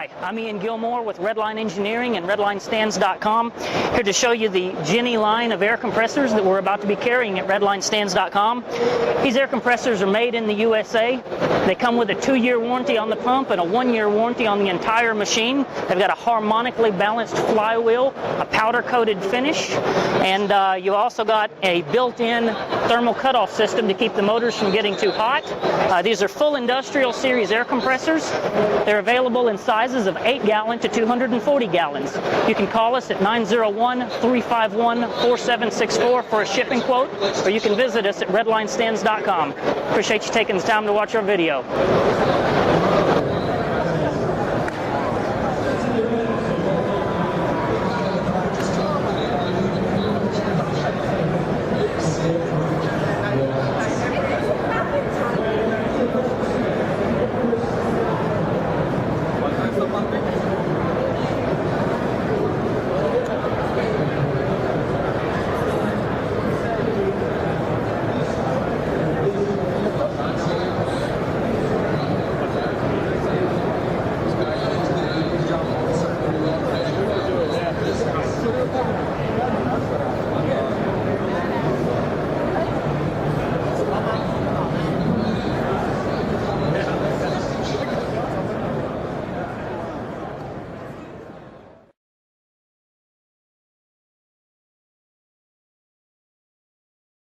Hi, I'm Ian Gilmore with Redline Engineering and RedlineStands.com, here to show you the Jenny line of air compressors that we're about to be carrying at RedlineStands.com. These air compressors are made in the USA. They come with a 2-year warranty on the pump and a 1-year warranty on the entire machine. They've got a harmonically balanced flywheel, a powder-coated finish, and you also got a built-in thermal cutoff system to keep the motors from getting too hot. These are full industrial series air compressors. They're available in sizes of 8-gallon to 240 gallons. You can call us at 901-351-4764 for a shipping quote, or you can visit us at redlinestands.com. Appreciate you taking the time to watch our video.